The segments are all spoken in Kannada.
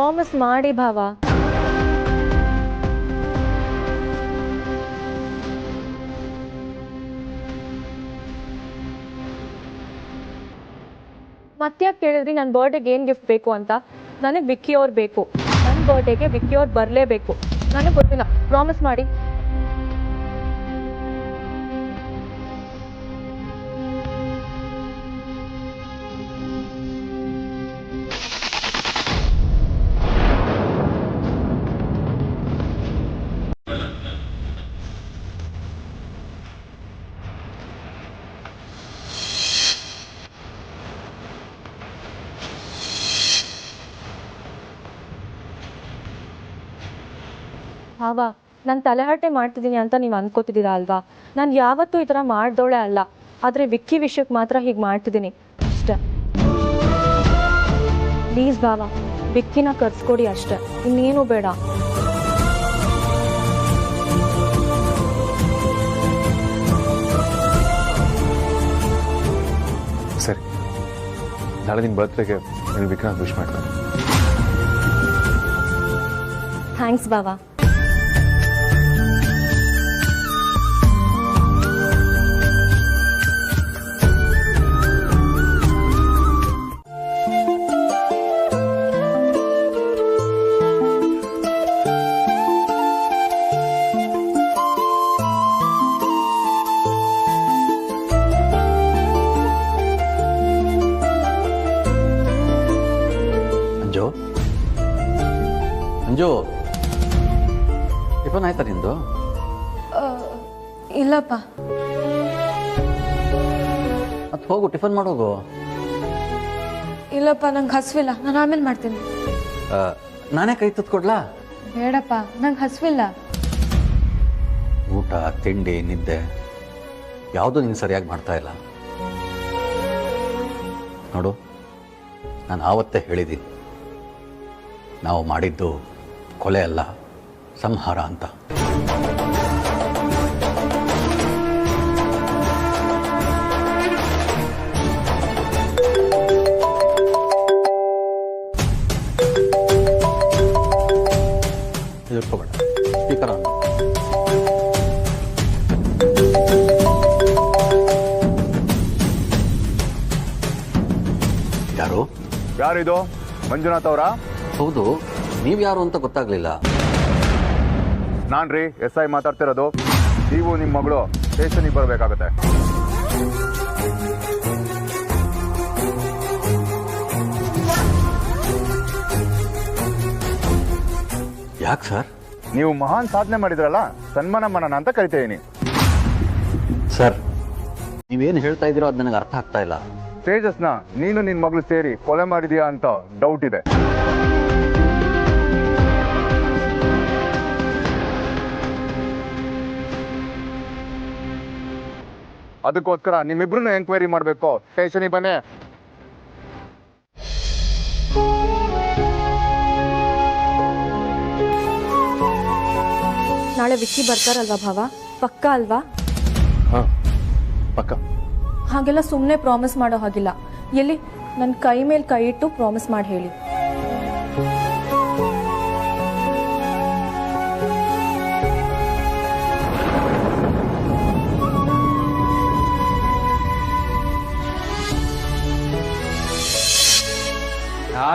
ಪ್ರಾಮಿಸ್ ಮಾಡಿ ಭಾವ. ಮತ್ತ್ಯಾಕೆ ಕೇಳಿದ್ರಿ ನನ್ನ ಬರ್ಡೇಗೆ ಏನು ಗಿಫ್ಟ್ ಬೇಕು ಅಂತ? ನನಗೆ ವಿಕ್ಕಿ ಅವ್ರು ಬೇಕು. ನನ್ನ ಬರ್ಡೇಗೆ ವಿಕ್ಕಿ ಅವ್ರು ಬರಲೇಬೇಕು. ನನಗೆ ಗೊತ್ತಿಲ್ಲ, ಪ್ರಾಮಿಸ್ ಮಾಡಿ. ಭಾವ, ನಾನು ತಲೆಹರಟೆ ಮಾಡ್ತಿದ್ದೀನಿ ಅಂತ ನೀವು ಅನ್ಕೋತಿದ್ದೀರಾ ಅಲ್ವಾ? ನಾನು ಯಾವತ್ತೂ ಈ ಥರ ಮಾಡ್ದೋಳೆ ಅಲ್ಲ. ಆದರೆ ವಿಕ್ಕಿ ವಿಷಯಕ್ಕೆ ಮಾತ್ರ ಹೀಗೆ ಮಾಡ್ತಿದ್ದೀನಿ ಅಷ್ಟೆ. ಪ್ಲೀಸ್ ಭಾವ, ವಿಕ್ಕಿನ ಕರ್ಸ್ಕೊಡಿ ಅಷ್ಟೆ, ಇನ್ನೇನು ಬೇಡ. ಸರಿ, ನಾಳೆ ನಿನ್ನ ಬರ್ತ್ಡೇಗೆ ನೀವು ವಿಕ್ಕಿನ ವಿಶ್ ಮಾಡ್ತಾರೆ. ಥ್ಯಾಂಕ್ಸ್ ಭಾವ. ಅಂಜು, ಟಿಫನ್ ಆಯ್ತಾ ನಿಂದು? ಇಲ್ಲಪ್ಪ. ಮತ್ತೆ ಹೋಗು, ಟಿಫನ್ ಮಾಡೋಗು. ಇಲ್ಲಪ್ಪ, ನಂಗೆ ಹಸಿವಿಲ್ಲ, ನಾನು ಆಮೇಲೆ ಮಾಡ್ತೀನಿ. ನಾನೇ ಕೈ ತುತ್ಕೊಡ್ಲಾ? ಬೇಡಪ್ಪ, ನಂಗೆ ಹಸಿವಿಲ್ಲ. ಊಟ, ತಿಂಡಿ, ನಿದ್ದೆ ಯಾವುದೂ ನೀನು ಸರಿಯಾಗಿ ಮಾಡ್ತಾ ಇಲ್ಲ ನೋಡು. ನಾನು ಆವತ್ತೇ ಹೇಳಿದ್ದೀನಿ, ನಾವು ಮಾಡಿದ್ದು ಕೊಲೆ ಅಲ್ಲ, ಸಂಹಾರ ಅಂತ. ಇಟ್ಕೋಬೇಡ, ಸ್ಪೀಕರ್ ಆನ್. ಯಾರಿದು? ಮಂಜುನಾಥ್ ಅವರಾ? ಹೌದು, ನೀವು ಯಾರು ಅಂತ ಗೊತ್ತಾಗ್ಲಿಲ್ಲ. ನಾನ್ರಿ SI ಮಾತಾಡ್ತಿರೋದು. ನೀವು ನಿಮ್ಮ ಮಗಳು ಸ್ಟೇಷನ್ಗೆ ಬರಬೇಕಾಗತ್ತೆ. ಯಾಕೆ ಸರ್? ನೀವು ಮಹಾನ್ ಸಾಧನೆ ಮಾಡಿದ್ರಲ್ಲ, ಸನ್ಮಾನ ಮಾಡೋಣ ಅಂತ ಕರಿತೀನಿ. ಸರ್, ನೀವೇನು ಹೇಳ್ತಾ ಇದ್ದೀರೋ ಅದು ನನಗೆ ಅರ್ಥ ಆಗ್ತಾ ಇಲ್ಲ. ತೇಜಸ್ನ ನೀನು ನಿನ್ನ ಮಗಳು ಸೇರಿ ಕೊಲೆ ಮಾಡಿದೀಯಾ ಅಂತ ಡೌಟ್ ಇದೆ. ಅದಕ್ಕೋಸ್ಕರ ನಿಮ್ಮಿಬ್ರನ್ನ ಎಂಕ್ವೈರಿ ಮಾಡಬೇಕು. ಸ್ಟೇಷನಿಗೆ ಬನ್ನಿ. ನಾಳೆ ವಿಕ್ಕಿ ಬರ್ತಾರಲ್ವಾ ಭಾವ? ಪಕ್ಕ ಅಲ್ವಾ? ಹಾಂ, ಪಕ್ಕ. ಹಾಗೆಲ್ಲ ಸುಮ್ಮನೆ ಪ್ರಾಮಿಸ್ ಮಾಡೋ ಹಾಗಿಲ್ಲ. ಎಲ್ಲಿ ನನ್ನ ಕೈ ಮೇಲೆ ಕೈ ಇಟ್ಟು ಪ್ರಾಮಿಸ್ ಮಾಡಿ ಹೇಳಿ.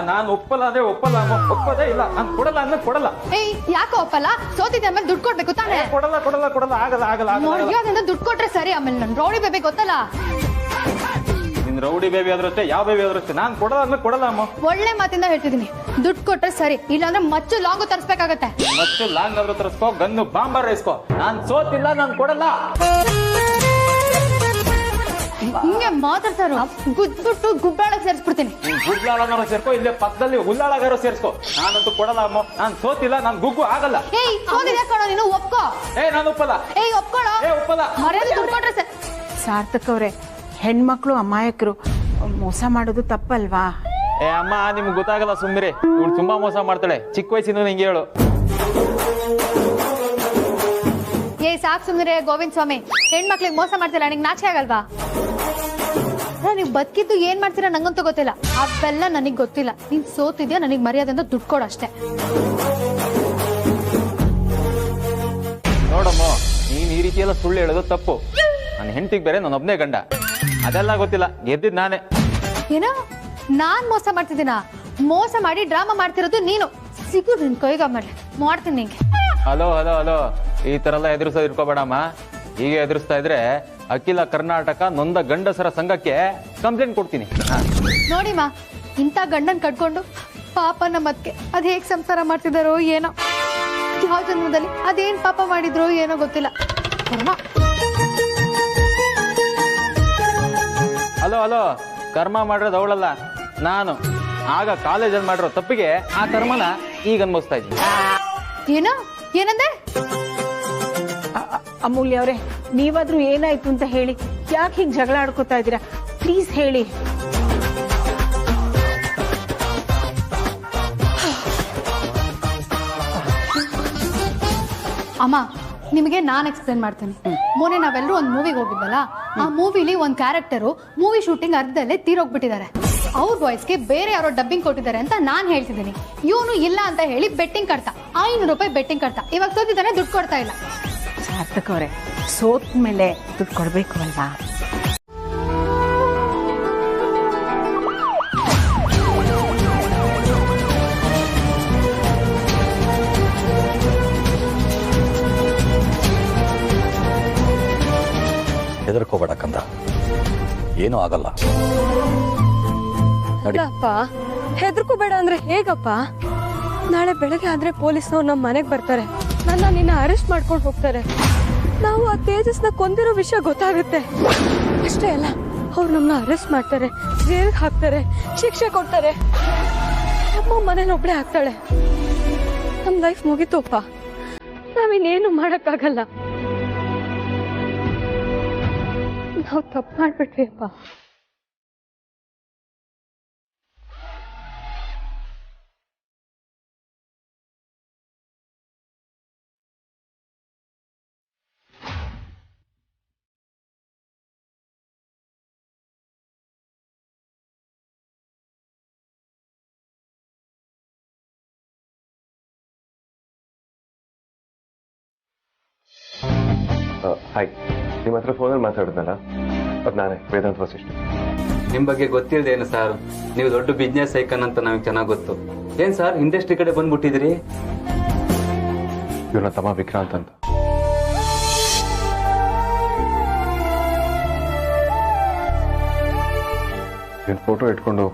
ನಾನು ಒಪ್ಪಲ್ಲ ಅಂದ್ರೆ ಒಪ್ಪಲ್ಲ, ಒಪ್ಪದೇ ಇಲ್ಲ. ನಾನು ಕೊಡಲ್ಲ ಅಂದ್ರೆ ಕೊಡಲ್ಲ. ಏಯ್, ಯಾಕೆ ಒಪ್ಪಲ್ಲ? ಸೋತಿದ್ದೆ ಆಮೇಲೆ ದುಡ್ಡು ಕೊಡ್ಬೇಕು ತಾನೆ? ಕೊಡಲ್ಲ ಕೊಡಲ್ಲ ಕೊಡಲ್ಲ, ಆಗಲ್ಲ ಆಗಲ್ಲ ಮರ್ಯಾದೆಯಿಂದ ದುಡ್ಡು ಕೊಟ್ರೆ ಸರಿ. ಆಮೇಲೆ ನನ್ ರೌಡಿ ಬೇಬಿ ಗೊತ್ತಲ್ಲ. ನಿನ್ ರೌಡಿ ಬೇಬಿ ಆದ್ರೂ ಅಷ್ಟೇ, ಯಾವ ಬೇಬಿ ಆದ್ರೂ ಅಷ್ಟೇ. ನಾನು ಕೊಡಲ್ಲ ಅಂದ್ರೆ ಕೊಡಲ್ಲ ಅಮ್ಮ. ಒಳ್ಳೆ ಮಾತಿಂದ ಹೇಳ್ತಿದೀನಿ, ದುಡ್ಡು ಕೊಟ್ರೆ ಸರಿ, ಇಲ್ಲಾಂದ್ರೆ ಮಚ್ಚು ಲಾಂಗು ತರಿಸ್ಬೇಕಾಗತ್ತೆ. ಮತ್ತು ಲಾಂಗ್ ಆದ್ರೂ ತರಿಸ್ಕೋ, ಗನ್ನು ಬಾಂಬರ್ ಇಸ್ಕೋ. ನಾನು ಸೋತಿಲ್ಲ, ನಾನು ಕೊಡಲ್ಲ. ಹಿಂಗೆ ಮಾತಾಡ್ತಾರೋ ಗುದ್ಬಿಟ್ಟು ಗುಬ್ಬಾಳಕ್ ಸೇರಿಸ್ಬಿಡ್ತೀನಿ. ನೀನ್ ಗುಡ್ಲಾಳಗಾರೋ ಸೇರ್ಕೋ, ಇಲ್ಲೇ ಪಕ್ಕದಲ್ಲಿ ಹುಲ್ಲಾಳಗಾರೋ ಸೇರ್ಸ್ಕೋ. ನಾನಂತೂ ಕೊಡಲ್ಲ ಅಮ್ಮ. ನಾನು ಸೋತಿಲ್ಲ, ನಾನು ಗುಗ್ಗು ಆಗಲ್ಲ. ಏಯ್, ಸೋತಿದ್ಯಾ ಕಣೋ ನೀನು, ಒಪ್ಕೋ. ನಾನು ಒಪ್ಪಲ್ಲ. ಏಯ್, ಒಪ್ಕೊಳ್ಳೋ. ಒಪ್ಪಲ್ಲ. ಮರ್ಯಾದೆ ದುಡ್ಡು ಕೊಟ್ರೆ ಸರಿ. ಸಾರ್ಥಕ್ ಅವ್ರೆ, ಹೆಣ್ಮಕ್ಳು ಅಮಾಯಕರು, ಮೋಸ ಮಾಡೋದು ತಪ್ಪಲ್ವಾ? ಅಮ್ಮ, ನಿಮ್ಗೆ ಗೊತ್ತಾಗಲ್ಲ, ಸುಮ್ಮಿರಿ. ಇವ್ಳು ತುಂಬಾ ಮೋಸ ಮಾಡ್ತಾಳೆ. ಚಿಕ್ಕ ವಯಸ್ಸಿಂದ ನಿಂಗೆ ಹೇಳು. ಸಾಕು ಸುಮ್ಮನೆ ಗೋವಿಂದ ಸ್ವಾಮಿ. ಹೆಣ್ಮಕ್ಳಿಗೆ ಮೋಸ ಮಾಡ್ತಿಲ್ಲ, ನಿಂಗೆ ನಾಚಿಕೆ ಆಗಲ್ವಾ? ನೀವು ಬದುಕಿದ್ದು ಏನ್ ಮಾಡ್ತೀರಾ ನಂಗಂತೂ ಗೊತ್ತಿಲ್ಲ. ಅವೆಲ್ಲ ನನಗ್ ಗೊತ್ತಿಲ್ಲ. ನೀನ್ ಸೋತಿದ್ಯಾ, ನನಗ್ ಮರ್ಯಾದೆಯಿಂದ ದುಡ್ಡು ಕೊಡು ಅಷ್ಟೇ. ನೋಡಮ್ಮ, ನೀನ್ ಈ ರೀತಿ ಎಲ್ಲ ಸುಳ್ಳು ಹೇಳೋದು ತಪ್ಪು. ನನ್ನ ಹೆಂಡತಿಗೆ ಬೇರೆ ನನ್ನ ಒಬ್ಬನೇ ಗಂಡ, ಅದೆಲ್ಲ ಗೊತ್ತಿಲ್ಲ. ಗೆದ್ದಿದ್ ನಾನೇ. ಏನೋ ನಾನ್ ಮೋಸ ಮಾಡ್ತಿದ್ದೀನ? ಮೋಸ ಮಾಡಿ ಡ್ರಾಮಾ ಮಾಡ್ತಿರೋದು ನೀನು. ಸಿಗು ನಿನ್ ಕೈಗ ಮಾಡ್ತೀನಿ ನಿಂಗೆ. ಹಲೋ ಹಲೋ ಹಲೋ, ಈ ತರ ಎಲ್ಲ ಎದುರಿಸೋದು ಇಟ್ಕೋಬೇಡಮ್ಮ. ಹೀಗೆ ಎದುರಿಸ್ತಾ ಇದ್ರೆ ಅಖಿಲ ಕರ್ನಾಟಕ ನೊಂದ ಗಂಡಸರ ಸಂಘಕ್ಕೆ ಕಂಪ್ಲೇಂಟ್ ಕೊಡ್ತೀನಿ. ನೋಡಿಮ್ಮ, ಇಂಥ ಗಂಡನ್ ಕಟ್ಕೊಂಡು ಪಾಪ ನಮ್ಮಕ್ಕೆ ಅದ್ ಹೇಗ್ ಸಂಸಾರ ಮಾಡ್ತಿದಾರೋ ಏನೋ. ಯಾವ ಜನ್ಮದಲ್ಲಿ ಅದೇನ್ ಪಾಪ ಮಾಡಿದ್ರೋ ಏನೋ ಗೊತ್ತಿಲ್ಲ. ಹಲೋ ಹಲೋ, ಕರ್ಮ ಮಾಡಿರೋದು ಅವಳಲ್ಲ, ನಾನು. ಆಗ ಕಾಲೇಜಲ್ಲಿ ಮಾಡಿರೋ ತಪ್ಪಿಗೆ ಆ ಕರ್ಮನ ಈಗ ಅನ್ಭವಿಸ್ತಾ ಇದ್ದೀನಿ. ಏನೋ ಏನಂದೆ? ಅಮೂಲ್ಯ ಅವರೇ, ನೀವಾದ್ರೂ ಏನಾಯ್ತು ಅಂತ ಹೇಳಿ. ಯಾಕೆ ಹೀಗೆ ಜಗಳ ಆಡ್ಕೋತಾ ಇದ್ದೀರಾ? ಪ್ಲೀಸ್ ಹೇಳಿ. ಅಮ್ಮ, ನಿಮಗೆ ನಾನ್ ಎಕ್ಸ್ಪ್ಲೇನ್ ಮಾಡ್ತೀನಿ. ಮೊನ್ನೆ ನಾವೆಲ್ಲರೂ ಒಂದು ಮೂವಿಗೆ ಹೋಗಿದ್ವಲ್ಲ, ಆ ಮೂವಿಲಿ ಒಂದು ಕ್ಯಾರೆಕ್ಟರು ಮೂವಿ ಶೂಟಿಂಗ್ ಅರ್ಧದಲ್ಲೇ ತೀರೋಗ್ಬಿಟ್ಟಿದ್ದಾರೆ. ಅವ್ರ ವಾಯ್ಸ್ಗೆ ಬೇರೆ ಯಾರೋ ಡಬ್ಬಿಂಗ್ ಕೊಟ್ಟಿದ್ದಾರೆ ಅಂತ ನಾನ್ ಹೇಳ್ತಿದ್ದೀನಿ. ಇವನು ಇಲ್ಲ ಅಂತ ಹೇಳಿ ಬೆಟ್ಟಿಂಗ್ ಕಟ್ತಾ, 500 ರೂಪಾಯಿ ಬೆಟ್ಟಿಂಗ್ ಕಟ್ತಾ. ಇವಾಗ ಸೋತಿದ್ದಾನೆ, ದುಡ್ಡು ಕೊಡ್ತಾ ಇಲ್ಲ. ಸಾರ್ಥಕ್ ಅವರೇ, ಸೋತ್ ಮೇಲೆ ದುಡ್ಡು ಕೊಡ್ಬೇಕು ಅಲ್ವಾ? ಹೆದರ್ಕೋಬೇಡ ಕಂದ, ಏನೂ ಆಗಲ್ಲ. ಅಪ್ಪ, ಹೆದರ್ಕೋಬೇಡ ಅಂದ್ರೆ ಹೇಗಪ್ಪ? ನಾಳೆ ಬೆಳಗ್ಗೆ ಆದ್ರೆ ಪೊಲೀಸ್ನವ್ರು ನಮ್ಮ ಮನೆಗೆ ಬರ್ತಾರೆ. ನಿನ್ನ ಅರೆಸ್ಟ್ ಮಾಡ್ಕೊಂಡು ಹೋಗ್ತಾರೆ. ನಾವು ಆ ತೇಜಸ್ನ ಕೊಂದಿರೋ ವಿಷಯ ಗೊತ್ತಾಗುತ್ತೆ. ಅಷ್ಟೇ ಅಲ್ಲ, ಅವ್ರು ನಮ್ಮನ್ನ ಅರೆಸ್ಟ್ ಮಾಡ್ತಾರೆ, ಜೈಲ್ಗೆ ಹಾಕ್ತಾರೆ, ಶಿಕ್ಷೆ ಕೊಡ್ತಾರೆ. ಅಮ್ಮ ಮನೇಲಿ ಒಬ್ಳೆ ಆಗ್ತಾಳೆ. ನಮ್ ಲೈಫ್ ಮುಗಿತೋಪ್ಪ. ನಾವಿನ್ನೇನು ಮಾಡಕ್ಕಾಗಲ್ಲ. ನಾವು ತಪ್ಪು ಮಾಡ್ಬಿಟ್ವಿ ಅಪ್ಪ. ಹಾಯ್, ನಿಮ್ಮ ಹತ್ರ ಫೋನಲ್ಲಿ ಮಾತಾಡಿದ್ನಲ್ಲ, ಅದು ನಾನೇ, ವೇದಾಂತ್ ವಸಿಷ್ಠ. ನಿಮ್ ಬಗ್ಗೆ ಗೊತ್ತಿಲ್ದೇನು ಸರ್? ನೀವು ದೊಡ್ಡ ಬಿಸ್ನೆಸ್ ಐಕನ್ ಅಂತ ನಮಗೆ ಚೆನ್ನಾಗಿ ಗೊತ್ತು. ಏನ್ ಸರ್ ಇಂಡಸ್ಟ್ರಿ ಕಡೆ ಬಂದ್ಬಿಟ್ಟಿದ್ರಿ? ಇವ್ರ ತಮ್ಮ ವಿಕ್ರಾಂತ್ ಅಂತ. ಇವನ್ ಫೋಟೋ ಇಟ್ಕೊಂಡು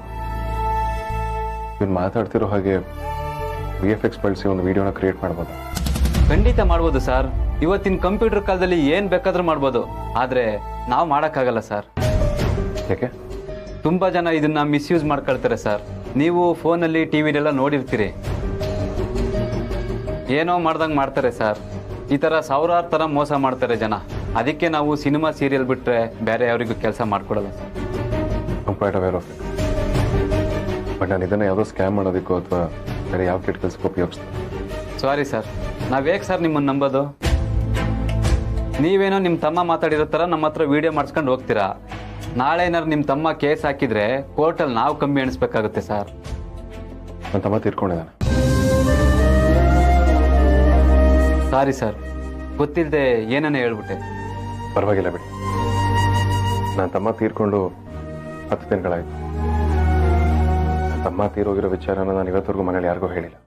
ಇವನ್ ಮಾತಾಡ್ತಿರೋ ಹಾಗೆ VFX ಬಳಸಿ ಒಂದು ವಿಡಿಯೋನ ಕ್ರಿಯೇಟ್ ಮಾಡ್ಬೋದು. ಖಂಡಿತ ಮಾಡ್ಬೋದು ಸರ್. ಇವತ್ತಿನ ಕಂಪ್ಯೂಟರ್ ಕಾಲದಲ್ಲಿ ಏನ್ ಬೇಕಾದ್ರೂ ಮಾಡ್ಬೋದು. ಆದ್ರೆ ನಾವು ಮಾಡಕ್ಕಾಗಲ್ಲ ಸರ್. ಯಾಕೆ? ತುಂಬಾ ಜನ ಇದನ್ನ ಮಿಸ್ಯೂಸ್ ಮಾಡ್ಕೊಳ್ತಾರೆ ಸರ್. ನೀವು ಫೋನಲ್ಲಿ ಟಿವಿಲೆಲ್ಲ ನೋಡಿರ್ತೀರಿ, ಏನೋ ಮಾಡ್ದಂಗೆ ಮಾಡ್ತಾರೆ ಸರ್. ಈ ತರ ಸಾವಿರಾರು ತರ ಮೋಸ ಮಾಡ್ತಾರೆ ಜನ. ಅದಕ್ಕೆ ನಾವು ಸಿನಿಮಾ ಸೀರಿಯಲ್ ಬಿಟ್ರೆ ಬೇರೆ ಯಾರಿಗೂ ಕೆಲಸ ಮಾಡ್ಕೊಡಲ್ಲ sir. I'm quite aware of it. But ನಾನು ಇದನ್ನ ಯಾವುದೋ ಸ್ಕ್ಯಾಮ್ ಮಾಡೋದಕ್ಕೋ ಅಥವಾ ಬೇರೆ ಯಾವ ಕೆಟ್ಟ ಕೆಲಸಕ್ಕೆ ಉಪಯೋಗಿಸ್ತೀನಿ. ಸಾರಿ ಸರ್, ನಾವ್ ಹೇಗೆ ಸರ್ ನಿಮ್ಮನ್ನು ನಂಬೋದು? ನೀವೇನೋ ನಿಮ್ಮ ತಮ್ಮ ಮಾತಾಡಿರೋ ಥರ ನಮ್ಮ ಹತ್ರ ವಿಡಿಯೋ ಮಾಡಿಸ್ಕೊಂಡು ಹೋಗ್ತೀರಾ. ನಾಳೆ ಏನಾರು ನಿಮ್ಮ ತಮ್ಮ ಕೇಸ್ ಹಾಕಿದ್ರೆ ಕೋರ್ಟಲ್ಲಿ ನಾವು ಕಮ್ಮಿ ಎಣಿಸ್ಬೇಕಾಗುತ್ತೆ ಸರ್. ನನ್ನ ತಮ್ಮ ತೀರ್ಕೊಂಡಿದ್ದಾನೆ. ಸಾರಿ ಸರ್, ಗೊತ್ತಿಲ್ಲದೆ ಏನನ್ನೇ ಹೇಳ್ಬಿಟ್ಟೆ. ಪರವಾಗಿಲ್ಲ ಬಿಡಿ. ನನ್ನ ತಮ್ಮ ತೀರ್ಕೊಂಡು 10 ದಿನಗಳಾಯ್ತು. ನನ್ನ ತಮ್ಮ ತೀರೋಗಿರೋ ವಿಚಾರನ ನಾನು ಇವತ್ತವರೆಗೂ ಮನೇಲಿ ಯಾರಿಗೂ ಹೇಳಿಲ್ಲ.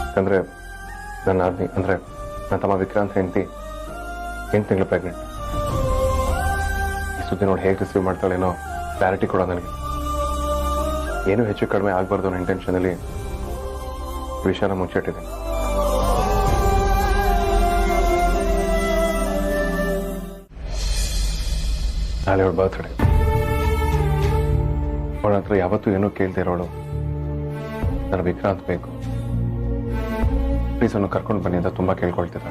ಯಾಕಂದ್ರೆ ನನ್ನ ಆದ್ಮಿ ಅಂದ್ರೆ ನನ್ನ ತಮ್ಮ ವಿಕ್ರಾಂತ್ ಹೆಂಡತಿ 8 ತಿಂಗಳು ಪ್ರೆಗ್ನೆಂಟ್. ಈ ಸುದ್ದಿ ನೋಡಿ ಹೇಗೆ ರಿಸೀವ್ ಮಾಡ್ತಾಳೇನೋ ಕ್ಲಾರಿಟಿ ಕೊಡೋ ನನಗೆ. ಏನೂ ಹೆಚ್ಚು ಕಡಿಮೆ ಆಗಬಾರ್ದು ಅನ್ನೋ ಇಂಟೆನ್ಷನಲ್ಲಿ ಈ ವಿಷಯನ ಮುಚ್ಚಿಟ್ಟಿದೆ. ನಾಳೆ ಅವಳ ಬರ್ತ್ಡೇ. ಅವಳ ಹತ್ರ ಯಾವತ್ತೂ ಏನೂ ಕೇಳ್ತಾ ಇರೋಳು ನನ್ನ ವಿಕ್ರಾಂತ್ ಬೇಕು, ಪ್ಲೀಸ್ ಅನ್ನು ಕರ್ಕೊಂಡು ಬನ್ನಿ ಅಂತ ತುಂಬಾ ಕೇಳ್ಕೊಳ್ತಿದ್ದ.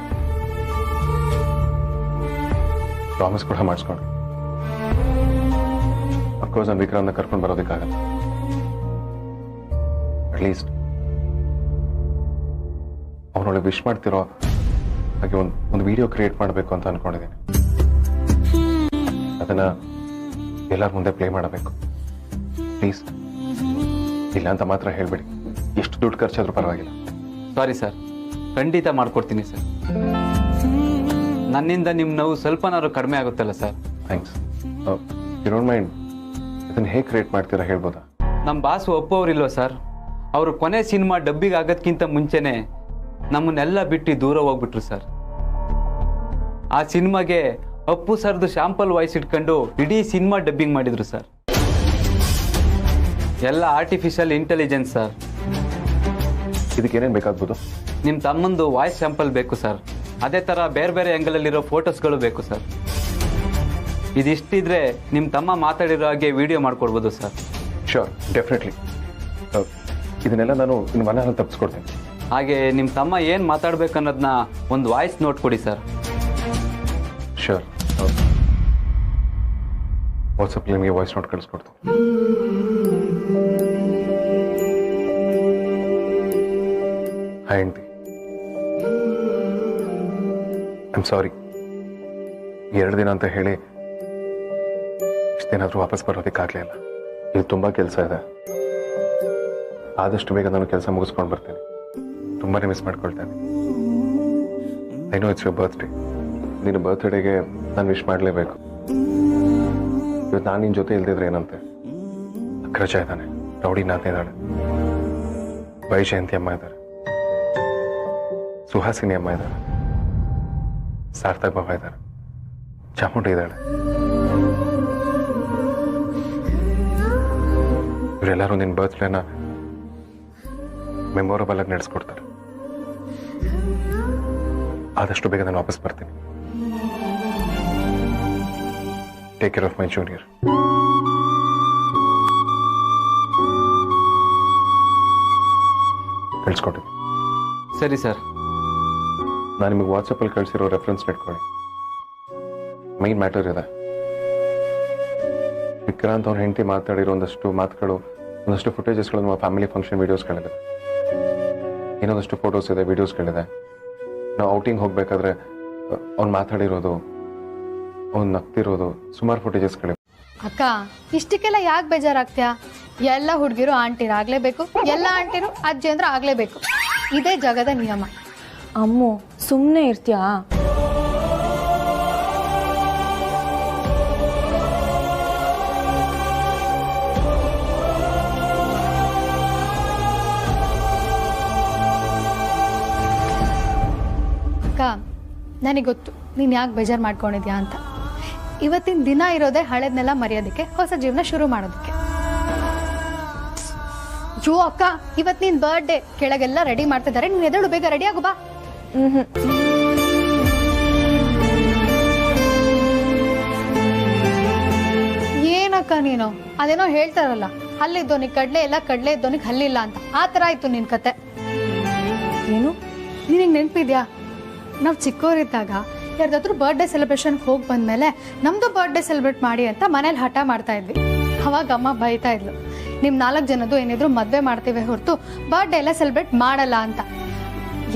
ಪ್ರಾಮಿಸ್ ಕೂಡ ಮಾಡಿಸ್ಕೊಂಡು ಅಫ್ಕೋರ್ಸ್ ನಾನು ವಿಕ್ರಾಂತ್ನ ಕರ್ಕೊಂಡು ಬರೋದಕ್ಕಾಗಲ್ಲ. ಅಟ್ಲೀಸ್ಟ್ ಅವನೊಳಗೆ ವಿಶ್ ಮಾಡ್ತಿರೋ ಹಾಗೆ ಒಂದು ವಿಡಿಯೋ ಕ್ರಿಯೇಟ್ ಮಾಡಬೇಕು ಅಂತ ಅನ್ಕೊಂಡಿದ್ದೀನಿ. ಅದನ್ನ ಎಲ್ಲರ ಮುಂದೆ ಪ್ಲೇ ಮಾಡಬೇಕು. ಪ್ಲೀಸ್ ಇಲ್ಲ ಅಂತ ಮಾತ್ರ ಹೇಳ್ಬೇಡಿ. ಎಷ್ಟು ದುಡ್ಡು ಖರ್ಚಾದ್ರೂ ಪರವಾಗಿಲ್ಲ. ಸಾರಿ ಸರ್, ಖಂಡಿತ ಮಾಡ್ಕೊಡ್ತೀನಿ ಸರ್. ನನ್ನಿಂದ ನಿಮ್ಮ ನೋವು ಸ್ವಲ್ಪನಾದ್ರು ಕಡಿಮೆ ಆಗುತ್ತಲ್ಲ sir. Thanks. You don't mind ಇದನ್ನು ಹೇಗೆ ಕ್ರಿಯೇಟ್ ಮಾಡ್ತೀರಾ ಹೇಳ್ಬೋದಾ? ನಮ್ಮ ಬಾಸು ಒಪ್ಪೋರಿಲ್ವ ಸರ್? ಅವರು ಕೊನೆ ಸಿನಿಮಾ ಡಬ್ಬಿಗೆ ಆಗೋದ್ಕಿಂತ ಮುಂಚೆನೆ ನಮ್ಮನ್ನೆಲ್ಲ ಬಿಟ್ಟು ದೂರ ಹೋಗ್ಬಿಟ್ರು ಸರ್. ಆ ಸಿನಿಮಾಗೆ ಅಪ್ಪು ಸರ್ದು ಶಾಂಪಲ್ ವಾಯ್ಸ್ ಇಟ್ಕೊಂಡು ಇಡೀ ಸಿನಿಮಾ ಡಬ್ಬಿಂಗ್ ಮಾಡಿದ್ರು ಸರ್. ಎಲ್ಲ ಆರ್ಟಿಫಿಷಿಯಲ್ ಇಂಟೆಲಿಜೆನ್ಸ್ ಸರ್. ಇದಕ್ಕೆ ಏನೇನು ಬೇಕಾಗ್ಬೋದು? ನಿಮ್ಮ ತಮ್ಮಂದು ವಾಯ್ಸ್ ಸ್ಯಾಂಪಲ್ ಬೇಕು ಸರ್. ಅದೇ ಥರ ಬೇರೆ ಬೇರೆ ಆ್ಯಂಗಲಲ್ಲಿರೋ ಫೋಟೋಸ್ಗಳು ಬೇಕು ಸರ್. ಇದಿಷ್ಟಿದ್ರೆ ನಿಮ್ಮ ತಮ್ಮ ಮಾತಾಡಿರೋ ಹಾಗೆ ವಿಡಿಯೋ ಮಾಡ್ಕೊಡ್ಬೋದು ಸರ್. Sure, definitely. ಇದನ್ನೆಲ್ಲ ನಾನು ಇನ್ನು ಮನೆಯಲ್ಲಿ ತಪ್ಪಿಸ್ಕೊಡ್ತೇನೆ. ಹಾಗೆ ನಿಮ್ಮ ತಮ್ಮ ಏನು ಮಾತಾಡ್ಬೇಕು ಅನ್ನೋದನ್ನ ಒಂದು ವಾಯ್ಸ್ ನೋಟ್ ಕೊಡಿ ಸರ್. ಶ್ಯೂರ್. ವಾಟ್ಸಪ್ಪಲ್ಲಿ ನಿಮಗೆ ವಾಯ್ಸ್ ನೋಟ್ ಕಳಿಸ್ಕೊಡ್ತೀನಿ. Hi aunty, I'm sorry. 2 ದಿನ ಅಂತ ಹೇಳಿ ಇಷ್ಟು ದಿನ ಆದರೂ ವಾಪಸ್ ಬರೋದಕ್ಕಾಗಲಿಲ್ಲ. ಇಲ್ಲಿ ತುಂಬ ಕೆಲಸ ಇದೆ. ಆದಷ್ಟು ಬೇಗ ನಾನು ಕೆಲಸ ಮುಗಿಸ್ಕೊಂಡು ಬರ್ತೇನೆ. ತುಂಬಾ ಮಿಸ್ ಮಾಡ್ಕೊಳ್ತೇನೆ. I know it's your birthday. ನಿನ್ನ ಬರ್ತ್ಡೇಗೆ ನಾನು ವಿಶ್ ಮಾಡಲೇಬೇಕು. ಇವತ್ತು ನಾನು ನಿನ್ನ ಜೊತೆ ಇಲ್ದಿದ್ರೆ ಏನಂತೆ? ಅಗ್ರಜ ಇದ್ದಾನೆ, ರೌಡಿ ನಾಥ್ ಇದ್ದಾಳೆ, ವೈಜಯಂತಿ ಅಮ್ಮ ಇದ್ದಾರೆ, ಸುಹಾಸಿನಿ ಅಮ್ಮ ಇದ್ದಾರೆ, ಸಾರ್ಥಕ್ ಬಾಬಾ ಇದ್ದಾರೆ, ಚಾಮುಂಡಿ ಇದ್ದಾಳೆ. ಇವರೆಲ್ಲರೂ ನಿನ್ನ ಬರ್ತ್ಡೇನ ಮೆಮೊರಬಲ್ ಆಗಿ ನಡೆಸ್ಕೊಡ್ತಾರೆ. ಆದಷ್ಟು ಬೇಗ ನಾನು ವಾಪಸ್ ಬರ್ತೀನಿ. Take care of my junior. ಕಳಿಸ್ಕೊಟ್ಟಿದ್ದೀನಿ. ಸರಿ ಸರ್. ನಾನು ನಿಮಗೆ ವಾಟ್ಸಪ್ಪಲ್ಲಿ ಕಳಿಸಿರೋ ರೆಫರೆನ್ಸ್ ಇಟ್ಕೊಳ್ಳಿ. ಮೈನ್ ಮ್ಯಾಟರ್ ಇದೆ. ವಿಕ್ರಾಂತ್ ಅವ್ರ ಹೆಂಡತಿ ಮಾತಾಡಿರೋ ಒಂದಷ್ಟು ಮಾತುಗಳು, ಒಂದಷ್ಟು ಫುಟೇಜಸ್ಗಳು ನಮ್ಮ ಫ್ಯಾಮಿಲಿ ಫಂಕ್ಷನ್ ವೀಡಿಯೋಸ್ಗಳಿದೆ. ಇನ್ನೊಂದಷ್ಟು ಫೋಟೋಸ್ ಇದೆ, ವೀಡಿಯೋಸ್ಗಳಿದೆ. ನಾವು ಔಟಿಂಗ್ ಹೋಗ್ಬೇಕಾದ್ರೆ ಅವ್ನು ಮಾತಾಡಿರೋದು, ಅವ್ನು ನಗ್ತಿರೋದು, ಸುಮಾರು ಫುಟೇಜಸ್ಗಳಿವೆ. ಅಕ್ಕ, ಇಷ್ಟಕ್ಕೆಲ್ಲ ಯಾಕೆ ಬೇಜಾರಾಗ್ತೀಯಾ? ಎಲ್ಲ ಹುಡುಗಿರು ಆಂಟಿರಾಗಲೇಬೇಕು, ಎಲ್ಲ ಆಂಟಿರು ಅಜ್ಜಿ ಅಂದ್ರೆ ಆಗಲೇಬೇಕು. ಇದೇ ಜಗದ ನಿಯಮ. ಅಮ್ಮು, ಸುಮ್ಮನೆ ಇರ್ತೀಯಾ? ಅಕ್ಕ, ನನಗೆ ಗೊತ್ತು ನೀನು ಯಾಕೆ ಬೇಜಾರು ಮಾಡ್ಕೊಂಡಿದ್ಯಾ ಅಂತ. ಇವತ್ತಿನ ದಿನ ಇರೋದೇ ಹಳೇದನ್ನೆಲ್ಲ ಮರೆಯೋದಕ್ಕೆ, ಹೊಸ ಜೀವನ ಶುರು ಮಾಡೋದಕ್ಕೆ. ಜೋ ಅಕ್ಕ, ಇವತ್ತು ನಿನ್ ಬರ್ಡೇ, ಕೆಳಗೆಲ್ಲ ರೆಡಿ ಮಾಡ್ತಿದ್ದಾರೆ, ನೀನು ಎದಳು, ಬೇಗ ರೆಡಿ ಆಗು ಬಾ. ಏನಕ್ಕ ನೀನು ಅದೇನೋ ಹೇಳ್ತಾರಲ್ಲ, ಹಲ್ಲಿದ್ದೋನಿಗೆ ಕಡ್ಲೆ ಇಲ್ಲ, ಕಡ್ಲೆ ಇದ್ದೋನಿಗೆ ಹಲ್ಲಿಲ್ಲ ಅಂತ. ಆ ಥರ ಆಯ್ತು ನಿನ್ ಕತೆ. ಏನು? ನಿನಗೆ ನೆನಪಿದ್ಯಾ, ನಾವು ಚಿಕ್ಕವರಿದ್ದಾಗ ಯಾರ್ದಾದ್ರೂ ಬರ್ಡೇ ಸೆಲೆಬ್ರೇಷನ್ಗೆ ಹೋಗಿ ಬಂದ್ಮೇಲೆ ನಮ್ದು ಬರ್ಡೇ ಸೆಲೆಬ್ರೇಟ್ ಮಾಡಿ ಅಂತ ಮನೇಲಿ ಹಠ ಮಾಡ್ತಾ ಇದ್ವಿ. ಅವಾಗ ಅಮ್ಮ ಬೈತಾ ಇದ್ಲು, ನಿಮ್ 4 ಜನದ್ದು ಏನಿದ್ರು ಮದ್ವೆ ಮಾಡ್ತೀವಿ ಹೊರತು ಬರ್ಡೇ ಎಲ್ಲ ಸೆಲೆಬ್ರೇಟ್ ಮಾಡಲ್ಲ ಅಂತ.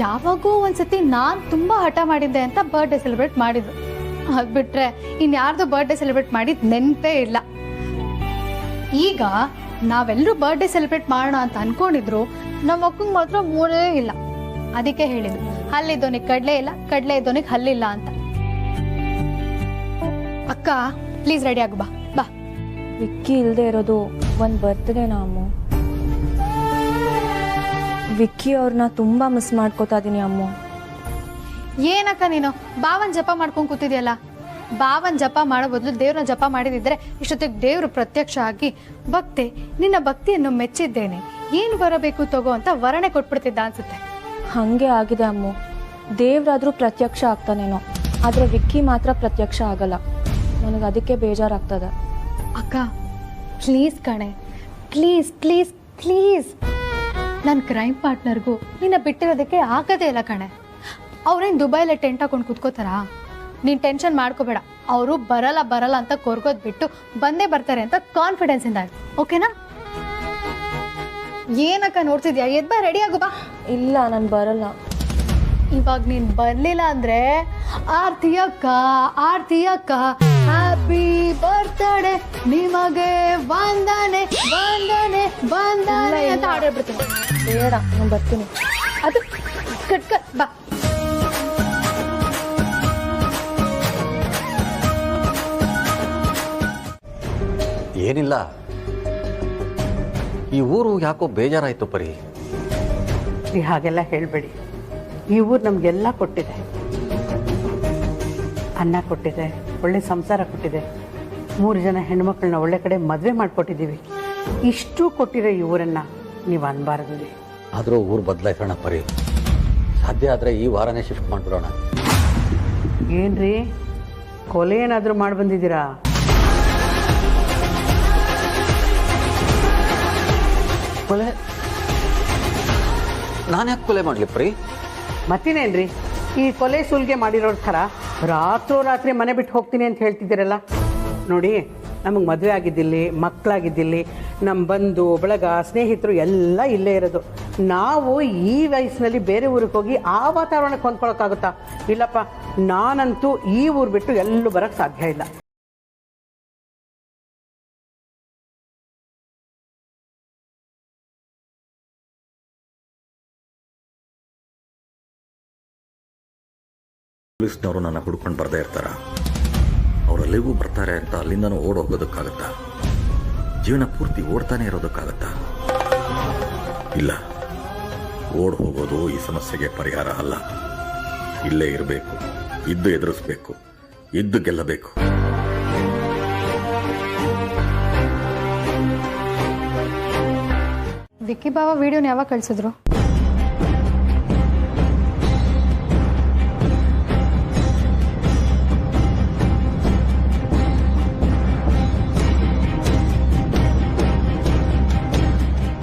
ಯಾವಾಗೂ ಒಂದ್ಸತಿ ನಾನ್ ತುಂಬಾ ಹಠ ಮಾಡಿದ್ದೆ ಅಂತ ಬರ್ಡೇ ಸೆಲೆಬ್ರೇಟ್ ಮಾಡಿದ್ರು. ಅದ್ ಬಿಟ್ರೆ ಇನ್ಯಾರ್ದು ಬರ್ಡೇ ಸೆಲೆಬ್ರೇಟ್ ಮಾಡಿದ್ ನೆನಪೇ ಇಲ್ಲ. ಈಗ ನಾವೆಲ್ಲರೂ ಬರ್ಡೇ ಸೆಲೆಬ್ರೇಟ್ ಮಾಡೋಣ ಅಂತ ಅನ್ಕೊಂಡಿದ್ರು, ನಮ್ಮ ಅಕ್ಕಂಗೆ ಮಾತ್ರ ಮೂರೇ ಇಲ್ಲ. ಅದಕ್ಕೆ ಹೇಳಿದ್ರು, ಹಲ್ಲಿದ್ದೋನಿಗೆ ಕಡ್ಲೆ ಇಲ್ಲ, ಕಡ್ಲೆ ಇದ್ದೋನಿಗೆ ಹಲ್ಲಿಲ್ಲ ಅಂತ. ಅಕ್ಕ ಪ್ಲೀಸ್ ರೆಡಿ ಆಗು, ಬಾ ಬಾ. ವಿಕ್ಕಿ ಇಲ್ಲದೆ ಇರೋದು ಒಂದು ಬರ್ತ್ಡೇನಾ ಅಮ್ಮು? ವಿಕ್ಕಿ ಅವ್ರನ್ನ ತುಂಬ ಮಿಸ್ ಮಾಡ್ಕೋತಾ ಇದೀನಿ ಅಮ್ಮು. ಏನಕ್ಕ ನೀನು ಬಾವನ್ ಜಪ ಮಾಡ್ಕೊಂಡು ಕೂತಿದ್ಯಲ್ಲ? ಬಾವನ್ ಜಪ ಮಾಡೋ ಬದಲು ದೇವ್ರನ್ನ ಜಪ ಮಾಡಿದಿದ್ರೆ ಇಷ್ಟೊತ್ತಿಗೆ ದೇವ್ರು ಪ್ರತ್ಯಕ್ಷ ಆಗಿ, ಭಕ್ತೆ ನಿನ್ನ ಭಕ್ತಿಯನ್ನು ಮೆಚ್ಚಿದ್ದೇನೆ, ಏನು ಬರಬೇಕು ತಗೋ ಅಂತ ವರಣೆ ಕೊಟ್ಬಿಡ್ತಿದ್ದ ಅನ್ಸುತ್ತೆ. ಹಾಗೆ ಆಗಿದೆ ಅಮ್ಮು. ದೇವ್ರಾದ್ರೂ ಪ್ರತ್ಯಕ್ಷ ಆಗ್ತಾನೇನೋ, ಆದರೆ ವಿಕ್ಕಿ ಮಾತ್ರ ಪ್ರತ್ಯಕ್ಷ ಆಗಲ್ಲ. ನನಗೆ ಅದಕ್ಕೆ ಬೇಜಾರಾಗ್ತದೆ. ಅಕ್ಕ ಪ್ಲೀಸ್ ಕಣೆ, ಪ್ಲೀಸ್ ಪ್ಲೀಸ್ ಪ್ಲೀಸ್. ನನ್ನ ಕ್ರೈಮ್ ಪಾರ್ಟ್ನರ್ಗೂ ನಿನ್ನ ಬಿಟ್ಟಿರೋದಕ್ಕೆ ಆಗದೇ ಇಲ್ಲ ಕಣೆ. ಅವ್ರೇನು ದುಬೈಲೇ ಟೆಂಟ್ ಹಾಕೊಂಡು ಕೂತ್ಕೋತಾರಾ? ನೀನು ಟೆನ್ಷನ್ ಮಾಡ್ಕೋಬೇಡ. ಅವರು ಬರಲ್ಲ ಬರಲ್ಲ ಅಂತ ಕೊರ್ಗೋದ್ ಬಿಟ್ಟು ಬಂದೇ ಬರ್ತಾರೆ ಅಂತ ಕಾನ್ಫಿಡೆನ್ಸ್ ಇಂದ ಆಯ್ತು, ಓಕೆನಾ? ಏನಕ್ಕ ನೋಡ್ತಿದ್ಯಾ? ಎದ್ ಬಾ, ರೆಡಿ ಆಗು ಬಾ. ಇಲ್ಲ, ನಾನು ಬರಲ್ಲ. ಇವಾಗ ನೀನು ಬರಲಿಲ್ಲ ಅಂದರೆ ಆರ್ತಿ ಅಕ್ಕ, ಆರ್ತಿ ಅಕ್ಕ ಹ್ಯಾಪಿ ಬರ್ತ್ಡೇ ನಿಮಗೆ ವಂದನೆ ವಂದನೆ ವಂದನೆ ಅಂತ ಹಾಡಿಬಿಡ್ತೀನಿ. ಬೇಡ, ನಾನು ಬರ್ತೀನಿ. ಅದು ಕಟ್ ಬಾ. ಏನಿಲ್ಲ, ಈ ಊರು ಯಾಕೋ ಬೇಜಾರಾಯ್ತು ಪರಿ. ರೀ ಹಾಗೆಲ್ಲ ಹೇಳಬೇಡಿ. ಈ ಊರು ನಮಗೆಲ್ಲ ಕೊಟ್ಟಿದೆ. ಅನ್ನ ಕೊಟ್ಟಿದೆ, ಒಳ್ಳೆ ಸಂಸಾರ ಕೊಟ್ಟಿದೆ, 3 ಜನ ಹೆಣ್ಮಕ್ಳನ್ನ ಒಳ್ಳೆ ಕಡೆ ಮದುವೆ ಮಾಡಿಕೊಟ್ಟಿದ್ದೀವಿ. ಇಷ್ಟು ಕೊಟ್ಟಿರೋ ಈ ಊರನ್ನು ನೀವು ಅನ್ಬಾರದು. ಆದರೂ ಊರು ಬದಲಾಯಿಸೋಣ ಪರಿ. ಸಾಧ್ಯ ಆದರೆ ಈ ವಾರನೇ ಶಿಫ್ಟ್ ಮಾಡಿಬಿಡೋಣ. ಏನ್ರಿ, ಕೊಲೆ ಏನಾದರೂ ಮಾಡಿ ಬಂದಿದ್ದೀರಾ? ಕೊಲೆ? ನಾನು ಯಾಕೆ ಕೊಲೆ ಮಾಡಲಿ ಪರಿ? ಮತ್ತಿನೇನ್ರಿ, ಈ ಕೊಲೆ ಸುಲ್ಗೆ ಮಾಡಿರೋರ ಥರ ರಾತ್ರೋರಾತ್ರಿ ಮನೆ ಬಿಟ್ಟು ಹೋಗ್ತೀನಿ ಅಂತ ಹೇಳ್ತಿದ್ದೀರಲ್ಲ. ನೋಡಿ, ನಮಗೆ ಮದುವೆ ಆಗಿದ್ದಿಲ್ಲಿ, ಮಕ್ಕಳಾಗಿದ್ದಿಲ್ಲಿ, ನಮ್ಮ ಬಂಧು ಬಳಗ ಸ್ನೇಹಿತರು ಎಲ್ಲ ಇಲ್ಲೇ ಇರೋದು. ನಾವು ಈ ವಯಸ್ಸಿನಲ್ಲಿ ಬೇರೆ ಊರಿಗೆ ಹೋಗಿ ಆ ವಾತಾವರಣಕ್ಕೆ ಹೊಂದ್ಕೊಳಕ್ಕಾಗುತ್ತಾ? ಇಲ್ಲಪ್ಪ, ನಾನಂತೂ ಈ ಊರು ಬಿಟ್ಟು ಎಲ್ಲೂ ಬರೋಕ್ಕೆ ಸಾಧ್ಯ ಇಲ್ಲ. ಪೊಲೀಸ್ನವರು ನನ್ನ ಹುಡ್ಕೊಂಡು ಬರ್ದೇ ಇರ್ತಾರ? ಅವರಲ್ಲಿಗೂ ಬರ್ತಾರೆ ಅಂತ ಅಲ್ಲಿಂದನೂ ಓಡ್ ಹೋಗೋದಕ್ಕಾಗತ್ತಾ? ಜೀವನ ಪೂರ್ತಿ ಓಡ್ತಾನೆ ಇರೋದಕ್ಕಾಗತ್ತಾ? ಇಲ್ಲ, ಓಡ್ ಹೋಗೋದು ಈ ಸಮಸ್ಯೆಗೆ ಪರಿಹಾರ ಅಲ್ಲ. ಇಲ್ಲೇ ಇರಬೇಕು, ಇದ್ದು ಎದುರಿಸ್ಬೇಕು, ಇದ್ದು ಗೆಲ್ಲಬೇಕು. ವಿಕ್ಕಿ ಬಾವ ವಿಡಿಯೋನ ಯಾವಾಗ ಕಳಿಸಿದ್ರು?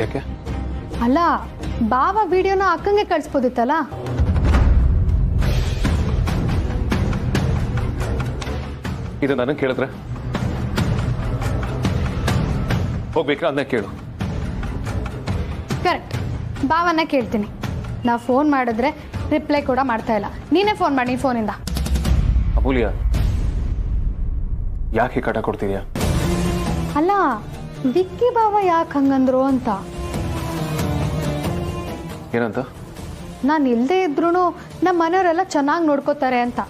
ಯಾಕೆ? ಅಲ್ಲ, ಬಾವ ವಿಡಿಯೋನ ಅಕ್ಕಂಗೆ ಕಳಿಸ್ಬೋದಿತ್ತಲ್ಲ. ಇದು ನನಗೆ ಕೇಳಿದ್ರೆ ಹೋಗ್ಬೇಕಾ? ಅದನ್ನ ಕೇಳು. ಕರೆಕ್ಟ್, ಬಾವನ್ನ ಕೇಳ್ತೀನಿ. ನಾ ಫೋನ್ ಮಾಡಿದ್ರೆ ರಿಪ್ಲೈ ಕೂಡ ಮಾಡ್ತಾ ಇಲ್ಲ. ನೀನೇ ಫೋನ್ ಮಾಡಿ ಫೋನಿಂದ. ಅಮೂಲ್ಯ, ಯಾಕೆ ಕಾಟ ಕೊಡ್ತಿದ್ಯಾ? ಅಲ್ಲ, ವಿಕ್ಕಿ ಬಾವ ಯಾಕೆ ಹಂಗಂದ್ರು ಅಂತ. ಏನಂತ? ನಾನು ಇಲ್ಲದೆ ಇದ್ರೂ ನಮ್ಮ ಮನೆಯವರೆಲ್ಲ ಚೆನ್ನಾಗಿ ನೋಡ್ಕೋತಾರೆ ಅಂತ.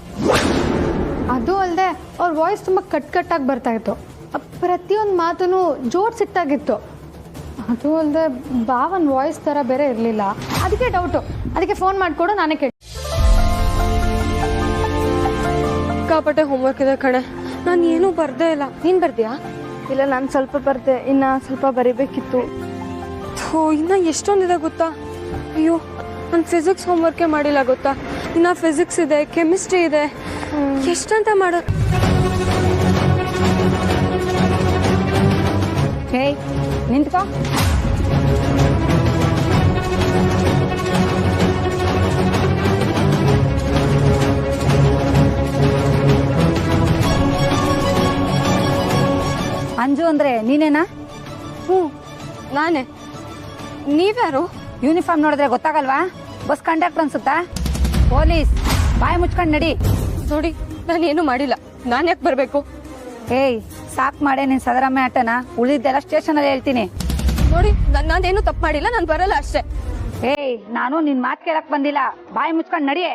ಅದು ಅಲ್ಲದೆ ಅವ್ರ ವಾಯ್ಸ್ ತುಂಬ ಕಟ್ಟಾಗಿ ಬರ್ತಾ ಇತ್ತು. ಪ್ರತಿಯೊಂದು ಮಾತೂ ಜೋಡ್ಸಿಟ್ಟಾಗಿತ್ತು. ಅದು ಅಲ್ಲದೆ ಬಾವನ್ ವಾಯ್ಸ್ ಥರ ಬೇರೆ ಇರಲಿಲ್ಲ. ಅದಕ್ಕೆ ಡೌಟು. ಅದಕ್ಕೆ ಫೋನ್ ಮಾಡಿಕೊಡು, ನಾನೇ ಕೇಳಿ. ಸಿಕ್ಕಾಪಟ್ಟೆ ಹೋಮ್ವರ್ಕ್ ಇದೆ ಕಣೆ. ನಾನು ಏನೂ ಬರ್ದೇ ಇಲ್ಲ. ನೀನು ಬರ್ದ್ಯಾ? ಇಲ್ಲ, ನಾನು ಸ್ವಲ್ಪ ಬರ್ದೆ, ಇನ್ನು ಸ್ವಲ್ಪ ಬರಿಬೇಕಿತ್ತು. ಇನ್ನು ಎಷ್ಟೊಂದಿದೆ ಗೊತ್ತಾ? ಅಯ್ಯೋ, ನಾನು ಫಿಸಿಕ್ಸ್ ಹೋಮ್ವರ್ಕೇ ಮಾಡಿಲ್ಲ ಗೊತ್ತಾ? ಇನ್ನು ಫಿಸಿಕ್ಸ್ ಇದೆ, ಕೆಮಿಸ್ಟ್ರಿ ಇದೆ, ಎಷ್ಟಂತ ಮಾಡೋದು. ಹೇಯ್, ನಿಂತ್ಕೋ. ಅಂಜು ಅಂದ್ರೆ ನೀನೇನಾ? ಹ್ಞೂ, ನಾನೇ. ನೀವ್ಯಾರು? ಯೂನಿಫಾರ್ಮ್ ನೋಡಿದ್ರೆ ಗೊತ್ತಾಗಲ್ವಾ? ಬಸ್ ಕಂಡಕ್ಟರ್ ಅನ್ಸುತ್ತಾ? ಪೊಲೀಸ್. ಬಾಯಿ ಮುಚ್ಕೊಂಡು ನಡಿ. ನೋಡಿ, ನಾನೇನು ಮಾಡಿಲ್ಲ. ನಾನು ಯಾಕೆ ಬರಬೇಕು? ಏಯ್, ಸಾಕ್ ಮಾಡೇ ನಿನ್ ಸದರಮ್ಮೆ ಆಟನ. ಉಳಿದೆಲ್ಲ ಸ್ಟೇಷನ್ ಅಲ್ಲಿ ಹೇಳ್ತೀನಿ. ನೋಡಿ, ನಾನೇನು ತಪ್ಪು ಮಾಡಿಲ್ಲ. ನಾನು ಬರಲ್ಲ ಅಷ್ಟೇ. ಏಯ್, ನಾನು ನಿನ್ ಮಾತು ಕೇಳಕ್ ಬಂದಿಲ್ಲ. ಬಾಯಿ ಮುಚ್ಕೊಂಡು ನಡಿಯೇ.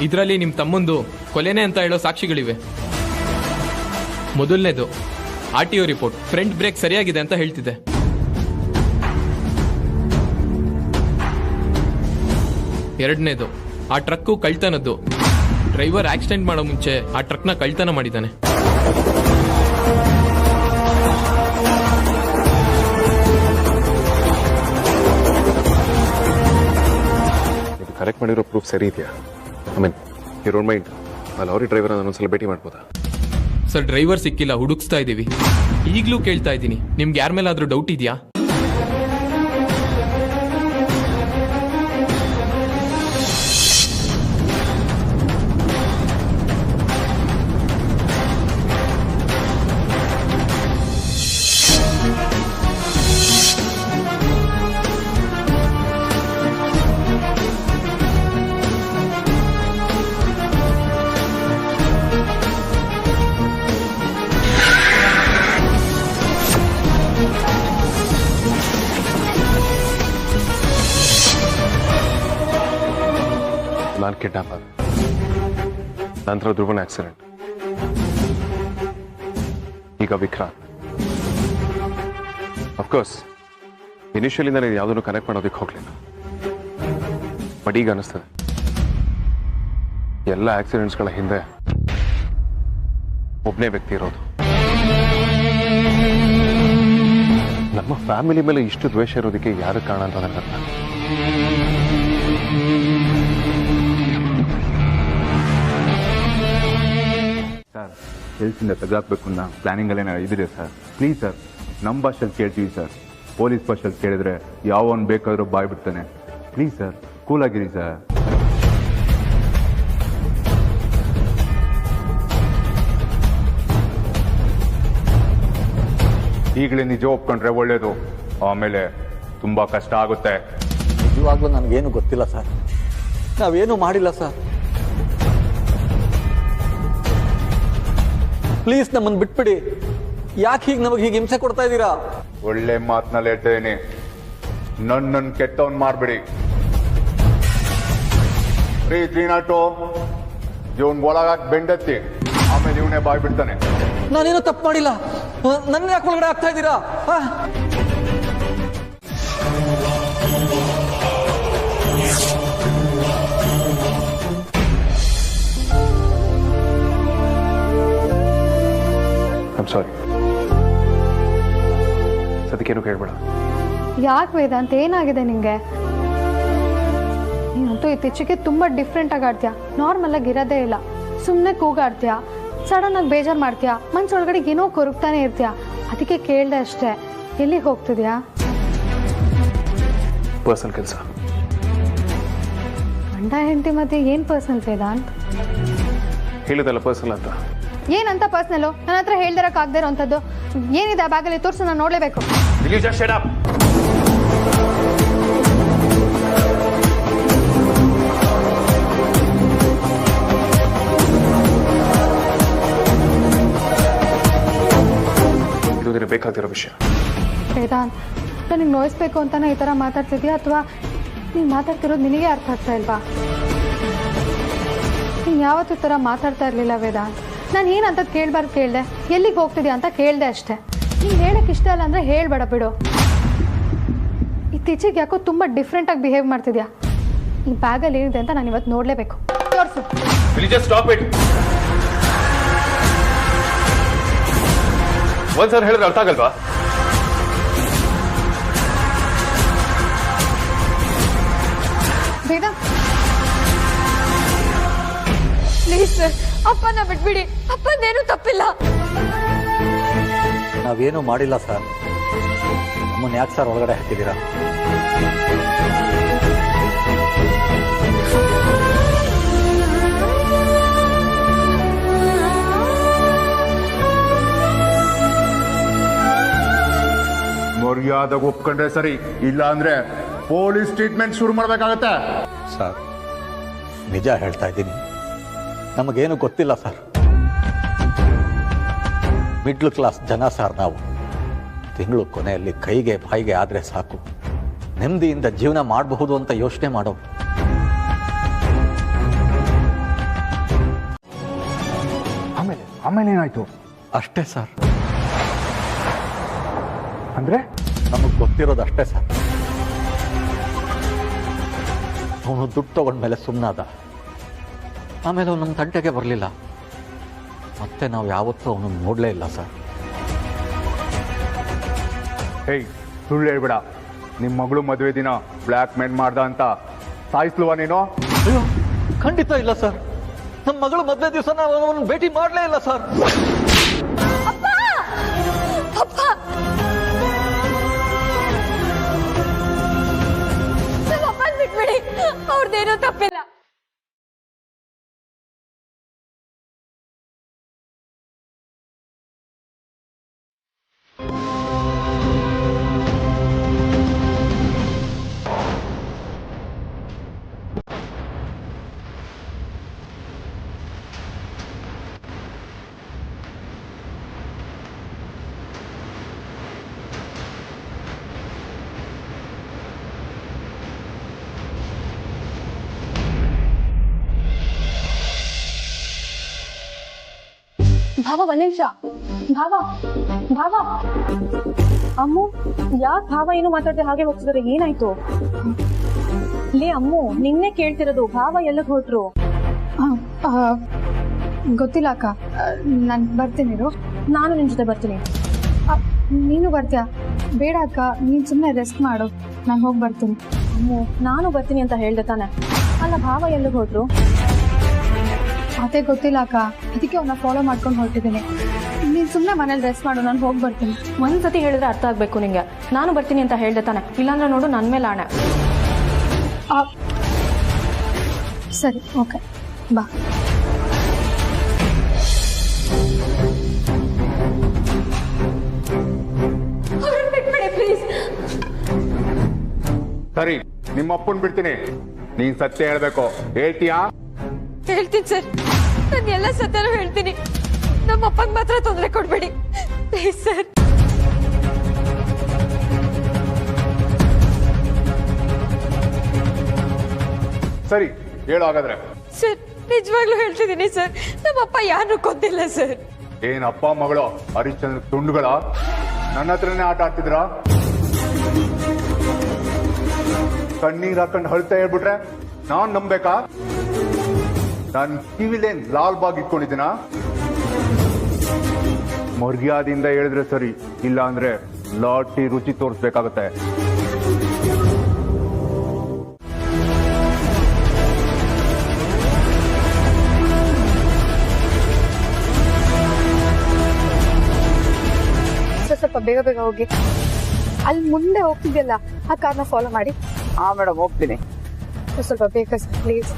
ಇದರಲ್ಲಿ ನಿಮ್ಮ ತಮ್ಮಂದು ಕೊಲೆನೇ ಅಂತ ಹೇಳೋ ಸಾಕ್ಷಿಗಳಿವೆ. ಮೊದಲನೇದು RTO ರಿಪೋರ್ಟ್, ಫ್ರಂಟ್ ಬ್ರೇಕ್ ಸರಿಯಾಗಿದೆ ಅಂತ ಹೇಳ್ತಿದೆ. ಎರಡನೇದು ಆ ಟ್ರಕ್ಕು ಕಳ್ತನದ್ದು. ಡ್ರೈವರ್ ಆಕ್ಸಿಡೆಂಟ್ ಮಾಡೋ ಮುಂಚೆ ಆ ಟ್ರಕ್ನ ಕಳ್ತನ ಮಾಡಿದ್ದಾನೆ. ಕಿಡ್ನಾಪ್ ಮಾಡಿರೋ ಪ್ರೂಫ್ ಸರಿ ಇದೆಯಾ? I mean you don't mind ಆ ಲಾರಿ ಡ್ರೈವರ್ ಒಂದ್ಸಲ ಭೇಟಿ ಮಾಡ್ಬೋದಾ? ಸರ್ ಡ್ರೈವರ್ ಸಿಕ್ಕಿಲ್ಲ, ಹುಡುಕ್ಸ್ತಾ ಇದ್ದೀವಿ. ಈಗಲೂ ಕೇಳ್ತಾ ಇದ್ದೀನಿ, ನಿಮ್ಗೆ ಯಾರ ಮೇಲಾದ್ರೂ ಡೌಟ್ ಇದೆಯಾ? ನಾನು ಕಿಡ್ನಾಪ್ ಆದ ನಂತರ ಧ್ರುವನ ಆಕ್ಸಿಡೆಂಟ್, ಈಗ ವಿಕ್ರಾಂತ್. ಅಫ್ಕೋರ್ಸ್ ಇನಿಷಿಯಲಿ ನಾನು ಯಾವುದನ್ನು ಕನೆಕ್ಟ್ ಮಾಡೋದಕ್ಕೆ ಹೋಗ್ಲಿಲ್ಲ, ಬಟ್ ಈಗ ಅನಿಸ್ತದೆ ಎಲ್ಲ ಆಕ್ಸಿಡೆಂಟ್ಸ್ಗಳ ಹಿಂದೆ ಒಬ್ಬನೇ ವ್ಯಕ್ತಿ ಇರೋದು. ನಮ್ಮ ಫ್ಯಾಮಿಲಿ ಮೇಲೆ ಇಷ್ಟು ದ್ವೇಷ ಇರೋದಕ್ಕೆ ಯಾರು ಕಾರಣ ಅಂತ ನನಗೆ ಅರ್ಥ. ಸರ್ ಕೆಲ್ಸಿಂದ ತೆಗೆದಾಕ್ಬೇಕು ಅನ್ನೋ ಪ್ಲಾನಿಂಗಲ್ಲೇ ಇದಿದೆ ಸರ್. ಪ್ಲೀಸ್ ಸರ್, ನಮ್ಮ ಭಾಷೆಯಲ್ಲಿ ಕೇಳ್ತೀವಿ ಸರ್. ಪೊಲೀಸ್ ಭಾಷೆಯಲ್ಲಿ ಕೇಳಿದ್ರೆ ಯಾವನ್ ಬೇಕಾದ್ರೂ ಬಾಯ್ ಬಿಡ್ತಾನೆ. ಪ್ಲೀಸ್ ಸರ್, ಕೂಲಾಗಿರಿ ಸರ್. ಈಗಲೇ ನಿಜ ಒಪ್ಕೊಂಡ್ರೆ ಒಳ್ಳೇದು, ಆಮೇಲೆ ತುಂಬಾ ಕಷ್ಟ ಆಗುತ್ತೆ. ನಿಜವಾಗ್ಲೂ ನನಗೇನು ಗೊತ್ತಿಲ್ಲ ಸರ್, ನಾವೇನು ಮಾಡಿಲ್ಲ ಸರ್. ಪ್ಲೀಸ್ ನಮ್ಮನ್ನು ಬಿಟ್ಬಿಡಿ. ಯಾಕೆ ಹೀಗೆ ನಮಗೆ ಹೀಗೆ ಹಿಂಸೆ ಕೊಡ್ತಾ ಇದ್ದೀರಾ? ಒಳ್ಳೆ ಮಾತನಲ್ಲಿ ಹೇಳ್ತೇನೆ, ನನ್ನನ್ನು ಕೆಟ್ಟವನ್ ಮಾಡ್ಬಿಡಿ. 332 ಇವನ್ ಒಳಗಾಕ್ ಬೆಂಡತ್ತಿ, ಆಮೇಲೆ ಇವನೇ ಬಾಯ್ ಬಿಡ್ತಾನೆ. ನಾನೇನು ತಪ್ಪು ಮಾಡಿಲ್ಲ, ನನ್ನ ಯಾಕೆ ಒಳಗಡೆ ಆಗ್ತಾ ಇದ್ದೀರಾ? ಐಮ್ ಸಾರಿ, ಸದ್ಯಕ್ಕೇನು ಕೇಳಬೇಡ. ಯಾಕೆ ವೇದಾಂತ್, ಏನಾಗಿದೆ ನಿಂಗೆ? ನೀನಂತೂ ಇತ್ತೀಚೆಗೆ ತುಂಬ ಡಿಫ್ರೆಂಟಾಗಿ ಆಡ್ತೀಯ. ನಾರ್ಮಲ್ ಆಗಿ ಇರೋದೇ ಇಲ್ಲ. ಸುಮ್ಮನೆ ಕೂಗಾಡ್ತೀಯ, ಸಡನ್ ಆಗಿ ಬೇಜಾರು ಮಾಡ್ತೀಯ, ಮನ್ಸೊಳಗಡೆ ಏನೋ ಕೊರಗ್ತಾನೆ ಇರ್ತೀಯ. ಅದಕ್ಕೆ ಕೇಳ್ದೆ ಅಷ್ಟೇ. ಎಲ್ಲಿಗೆ ಹೋಗ್ತಿದ್ಯಾ? ಪರ್ಸನಲ್ ಕೆಲಸ. ಗಂಡ ಹೆಂಡತಿ ಮಧ್ಯೆ ಏನು ಪರ್ಸನಲ್ ವೇದಾಂತ್? ಹೇಳಿದಲ್ಲ ಪರ್ಸನಲ್ ಅಂತ. ಏನಂತ ಪರ್ಸನಲು? ನನ್ನ ಹತ್ರ ಹೇಳ್ದಿರಕ್ಕಾಗದೇ ಇರೋಂಥದ್ದು ಏನಿದೆ ಆ ಬ್ಯಾಗಲ್ಲಿ? ತೋರಿಸು, ನಾನು ನೋಡಲೇಬೇಕು. ಇದು ಬೇಕಾಗಿರೋ ವಿಷಯ. ವೇದಾಂತ್, ನನಗೆ ನೋಯಿಸ್ಬೇಕು ಅಂತಾನೆ ಈ ಥರ ಮಾತಾಡ್ತಿದ್ಯಾ, ಅಥವಾ ನೀನು ಮಾತಾಡ್ತಿರೋದು ನಿನಗೆ ಅರ್ಥ ಆಗ್ತಾ ಇಲ್ವಾ? ನೀನು ಯಾವತ್ತೂ ಈ ಥರ ಮಾತಾಡ್ತಾ ಇರಲಿಲ್ಲ ವೇದಾಂತ್. ನಾನು ಏನಂತ ಕೇಳಬಾರ್ದು ಕೇಳಿದೆ, ಎಲ್ಲಿಗೆ ಹೋಗ್ತಿದ್ಯಾ ಅಂತ ಕೇಳಿದೆ ಅಷ್ಟೇ. ನೀನು ಹೇಳಕ್ಕೆ ಇಷ್ಟ ಇಲ್ಲ ಅಂದರೆ ಹೇಳ್ಬೇಡ ಬಿಡು. ಇತ್ತೀಚೆಗೆ ಯಾಕೋ ತುಂಬ ಡಿಫ್ರೆಂಟಾಗಿ ಬಿಹೇವ್ ಮಾಡ್ತಿದ್ಯಾ. ಈ ಬ್ಯಾಗಲ್ಲಿ ಏನಿದೆ ಅಂತ ನಾನು ಇವತ್ತು ನೋಡಲೇಬೇಕು. ತೋರಿಸು. ಒಂದ್ಸಲ ಹೇಳಿದ್ರೆ ಅರ್ಥ ಆಗಲ್ವಾ? ಬೇಗ ಪ್ಲೀಸ್ ಸರ್, ಅಪ್ಪನ ಬಿಟ್ಬಿಡಿ. ಅಪ್ಪನೇನು ತಪ್ಪಿಲ್ಲ. ನಾವೇನು ಮಾಡಿಲ್ಲ ಸರ್. ನಮ್ಮನ್ನು ಯಾಕೆ ಸರ್ ಒಳಗಡೆ ಹಾಕಿದ್ದೀರಾ? ಮರ್ಯಾದಾಗ ಒಪ್ಕೊಂಡ್ರೆ ಸರಿ, ಇಲ್ಲ ಅಂದ್ರೆ ಪೊಲೀಸ್ ಟ್ರೀಟ್ಮೆಂಟ್ ಶುರು ಮಾಡ್ಬೇಕಾಗತ್ತೆ. ಸರ್, ನಿಜ ಹೇಳ್ತಾ ಇದ್ದೀನಿ, ನಮಗೇನು ಗೊತ್ತಿಲ್ಲ ಸರ್. ಮಿಡ್ಲ್ ಕ್ಲಾಸ್ ಜನ ಸರ್ ನಾವು. ತಿಂಗಳು ಕೊನೆಯಲ್ಲಿ ಕೈಗೆ ಬಾಯಿಗೆ ಆದರೆ ಸಾಕು, ನೆಮ್ಮದಿಯಿಂದ ಜೀವನ ಮಾಡಬಹುದು ಅಂತ ಯೋಚನೆ ಮಾಡೋ. ಆಮೇಲೆ ಏನಾಯ್ತು? ಅಷ್ಟೇ ಸರ್. ಅಂದ್ರೆ ನಮಗೆ ಗೊತ್ತಿರೋದು ಅಷ್ಟೇ ಸರ್. ಅವನು ದುಡ್ಡು ತಗೊಂಡ್ಮೇಲೆ ಸುಮ್ಮನಾದ. ಆಮೇಲೆ ಅವನು ನಮ್ಮ ತಂಟೆಗೆ ಬರಲಿಲ್ಲ. ಮತ್ತೆ ನಾವು ಯಾವತ್ತೂ ಅವನು ನೋಡಲೇ ಇಲ್ಲ ಸರ್. ಹೇಯ್, ಸುಳ್ಳು ಹೇಳ್ಬೇಡ. ನಿಮ್ಮ ಮಗಳು ಮದುವೆ ದಿನ ಬ್ಲ್ಯಾಕ್ ಮೇಲ್ ಮಾಡ್ದ ಅಂತ ಸಾಯಿಸ್ಲುವ ನೀನು? ಅಯ್ಯೋ ಖಂಡಿತ ಇಲ್ಲ ಸರ್. ನಮ್ಮ ಮಗಳು ಮದುವೆ ದಿವಸ ನಾವು ಅವನನ್ನು ಭೇಟಿ ಮಾಡಲೇ ಇಲ್ಲ ಸರ್. ಅಪ್ಪ ನಮ್ಮಪ್ಪನ್ ಬಿಟ್ಬಿಡಿ, ಅವ್ರದ್ದೇನೋ ತಪ್ಪಿಲ್ಲ. ಭಾವ ಒಂದ್ ನಿಮಿಷ. ಭಾವ ಅಮ್ಮು ಯಾಕೆ ಭಾವ ಏನು ಮಾತಾಡ್ದೆ ಹಾಗೆ ಹೋಗ್ತಿದ್ರೆ? ಏನಾಯ್ತು? ಲೇ ಅಮ್ಮು, ನಿನ್ನೆ ಕೇಳ್ತಿರೋದು ಭಾವ ಎಲ್ಲಿಗೆ ಹೊರಟ್ರು? ಗೊತ್ತಿಲ್ಲ ಅಕ್ಕ, ನಾನು ಬರ್ತೀನಿ. ನಾನು ನಿನ್ ಜೊತೆ ಬರ್ತೀನಿ. ನೀನು ಬರ್ತೀಯಾ? ಬೇಡ ಅಕ್ಕ, ನೀನು ಸುಮ್ಮನೆ ರೆಸ್ಟ್ ಮಾಡು, ನಾನು ಹೋಗಿ ಬರ್ತೀನಿ. ಅಮ್ಮು ನಾನು ಬರ್ತೀನಿ ಅಂತ ಹೇಳ್ದೆ ತಾನೆ. ಅಲ್ಲ ಭಾವ ಎಲ್ಲಿಗೆ ಹೊರಟ್ರು? ಅದೇ ಗೊತ್ತಿಲ್ಲ ಅಕ್ಕ, ಅದಕ್ಕೆ ಅವನ್ನ ಫಾಲೋ ಮಾಡ್ಕೊಂಡು ಹೊರಟಿದ್ದೀನಿ. ನೀನು ಸುಮ್ಮನೆ ಮನೇಲಿ ರೆಸ್ಟ್ ಮಾಡು, ನಾನು ಹೋಗಿ ಬರ್ತೀನಿ. ಒಂದ್ಸತಿ ಹೇಳಿದ್ರೆ ಅರ್ಥ ಆಗ್ಬೇಕು ನಿಂಗೆ. ನಾನು ಬರ್ತೀನಿ ಅಂತ ಹೇಳ್ದೆ ತಾನೆ, ಇಲ್ಲಾಂದ್ರೆ ನೋಡು ನನ್ನ ಮೇಲೆ ಆಣೆ. ಸರಿ, ಓಕೆ, ಬಾ. ಪ್ಲೀಸ್. ಸರಿ, ನಿಮ್ಮ ಅಪ್ಪನ್ ಬಿಡ್ತೀನಿ. ನೀನ್ ಸತ್ಯ ಹೇಳ್ಬೇಕು. ಹೇಳ್ತೀಯಾ? ಹೇಳ್ತೀನಿ ಸರ್, ನಾನು ಎಲ್ಲ ಸತ್ಯನೂ ಹೇಳ್ತೀನಿ. ನಮ್ಮ ಅಪ್ಪಗೆ ಮಾತ್ರ ತೊಂದರೆ ಕೊಡ್ಬೇಡಿ ಪ್ಲೀಸ್ ಸರ್. ಸರಿ, ಹೇಳು ಹಾಗಾದ್ರೆ. ಸರ್ ನಿಜವಾಗ್ಲೂ ಹೇಳ್ತಿದ್ದೀನಿ ಸರ್, ನಮ್ಮಪ್ಪ ಯಾರು ಕೊಂದಿಲ್ಲ ಸರ್. ಏನ್ ಅಪ್ಪ ಮಗಳು ಹರಿಶ್ಚಂದ್ರ ತುಂಡುಗಳ ನನ್ನ ಹತ್ರನೇ ಆಟ ಆಡ್ತಿದ್ರ? ಕಣ್ಣೀರ್ ಹಾಕೊಂಡು ಹಳ್ತಾ ಹೇಳ್ಬಿಟ್ರೆ ನಾನ್ ನಂಬೇಕಾ? ನಾನು ಕಿವಿಲೇನ್ ಲಾಲ್ ಬಾಗ್ ಇಟ್ಕೊಂಡಿದ್ದೀನ? ಮರ್ಯಾದೆಯಿಂದ ಹೇಳಿದ್ರೆ ಸರಿ, ಇಲ್ಲ ಅಂದ್ರೆ ಲಾಟಿ ರುಚಿ ತೋರಿಸ್ಬೇಕಾಗತ್ತೆ. ಸ್ವಲ್ಪ ಬೇಗ ಬೇಗ ಹೋಗಿ. ಅಲ್ಲಿ ಮುಂದೆ ಹೋಗ್ತಿದ್ಯಲ್ಲ, ಆ ಕಾರ್ನ ಫಾಲೋ ಮಾಡಿ. ಹಾ ಮೇಡಮ್, ಹೋಗ್ತೀನಿ. ಸ್ವಲ್ಪ ಬೇಗ ಸರ್ ಪ್ಲೀಸ್.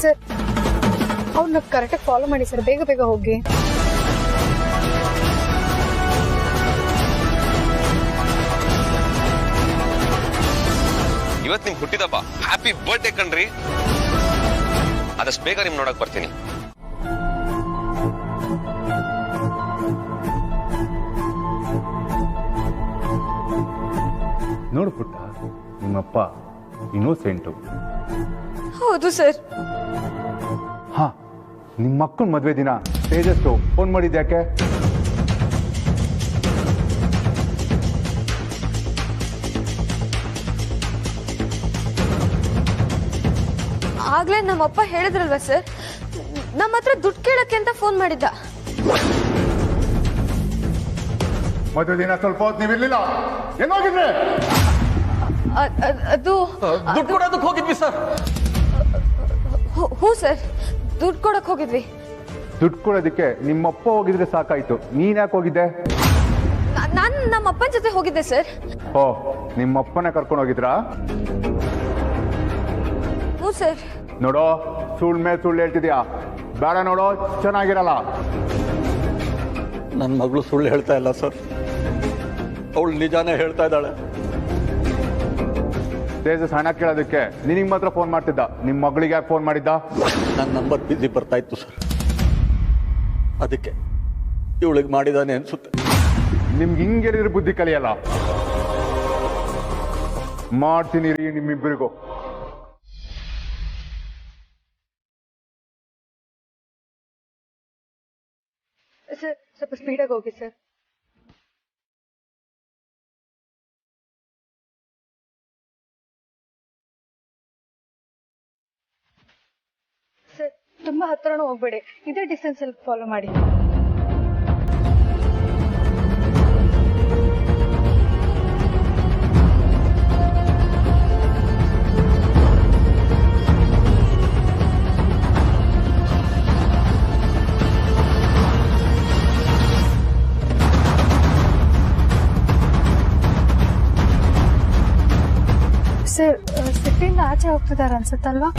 ಸರ್ ಅವ್ರನ್ನ ಕರೆಕ್ಟಾಗಿ ಫಾಲೋ ಮಾಡಿ ಸರ್, ಬೇಗ ಬೇಗ ಹೋಗಿ. ಇವತ್ತು ನಿಮ್ ಹುಟ್ಟಿದಬ್ಬ, ಹ್ಯಾಪಿ ಬರ್ತ್ಡೇ ಕಣ್ರಿ. ಆದಷ್ಟು ಬೇಗ ನಿಮ್ ನೋಡಕ್ ಬರ್ತೀನಿ. ನೋಡು ಪುಟ್ಟ, ನಿಮ್ಮಪ್ಪ ಇನ್ನೋಸೆಂಟು. ಹೌದು ಸರ್. ಹಾ, ನಿಮ್ಮ ಮಕ್ಕಳ ಮದ್ವೆ ದಿನ ತೇಜಸ್ಸು ಫೋನ್ ಮಾಡಿದ್ಯಾಕೆ? ಆಗ್ಲೇ ನಮ್ಮಪ್ಪ ಹೇಳಿದ್ರಲ್ವಾ ಸರ್, ನಮ್ಮ ಹತ್ರ ದುಡ್ಡು ಕೇಳಕ್ಕೆ ಅಂತ ಫೋನ್ ಮಾಡಿದ್ದ. ಮದುವೆ ದಿನ ಸ್ವಲ್ಪ ಹೊತ್ತು ನೀವಿರ್ಲಿಲ್ಲ, ಏನೋಗಿದ್ರೆ? ಅದು ದುಡ್ಡು ಕೊಡೋದಕ್ಕೆ ಹೋಗಿದ್ವಿ ಸರ್. ಹ್ಞೂ ಸರ್, ದುಡ್ಡು ಕೊಡಕ್ ಹೋಗಿದ್ವಿ. ದುಡ್ಡು ಕೊಡೋದಕ್ಕೆ ನಿಮ್ಮಪ್ಪ ಹೋಗಿದ್ರೆ ಸಾಕಾಯ್ತು, ನೀನ್ ಯಾಕೆ ಹೋಗಿದ್ದೆ? ನಾನು ನಮ್ಮ ಅಪ್ಪನ ಜೊತೆ ಹೋಗಿದ್ದೆ ಸರ್. ಓ, ನಿಮ್ಮಪ್ಪನೇ ಕರ್ಕೊಂಡು ಹೋಗಿದ್ರಾ? ಹ್ಞೂ ಸರ್. ನೋಡೋ, ಸುಳ್ಳು ಮೇಲೆ ಸುಳ್ಳು ಹೇಳ್ತಿದ್ಯಾ, ಬೇಡ ನೋಡೋ, ಚೆನ್ನಾಗಿರಲ್ಲ. ನನ್ನ ಮಗಳು ಸುಳ್ಳು ಹೇಳ್ತಾ ಇಲ್ಲ ಸರ್, ಅವಳು ನಿಜಾನೇ ಹೇಳ್ತಾ ಇದ್ದಾಳೆ. ತೇಜಸ್ ಹಣ ಕೇಳೋದಕ್ಕೆ ನಿನಗೆ ಮಾತ್ರ ಫೋನ್ ಮಾಡ್ತಿದ್ದ, ನಿಮ್ಮ ಮಗಳಿಗೆ ಯಾಕೆ ಫೋನ್ ಮಾಡಿದ್ದ? ನನ್ನ ನಂಬರ್ ಬಿಸಿ ಬರ್ತಾ ಇತ್ತು ಸರ್, ಅದಕ್ಕೆ ಇವಳಿಗೆ ಮಾಡಿದಾನೆ ಅನ್ಸುತ್ತೆ. ನಿಮ್ಗೆ ಹಿಂಗೇಳಿದ್ರೆ ಬುದ್ಧಿ ಕಲಿಯಲ್ಲ. ಮಾಡ್ತೀನಿ ರೀ ನಿಮ್ಮಿಬ್ಬರಿಗೂ. ಸರ್ ಸ್ವಲ್ಪ ಸ್ಪೀಡಾಗಿ ಹೋಗಿ ಸರ್. ಸರ್ ತುಂಬಾ ಹತ್ರನೂ ಹೋಗ್ಬೇಡಿ, ಇದೇ ಡಿಸ್ಟೆನ್ಸ್ ಅಲ್ಲಿ ಫಾಲೋ ಮಾಡಿ. ಸರ್ ಸಿಟಿಯಿಂದ ಆಚೆ ಹೋಗ್ತಿದ್ದಾರೆ ಅನ್ಸುತ್ತಲ್ವಾ?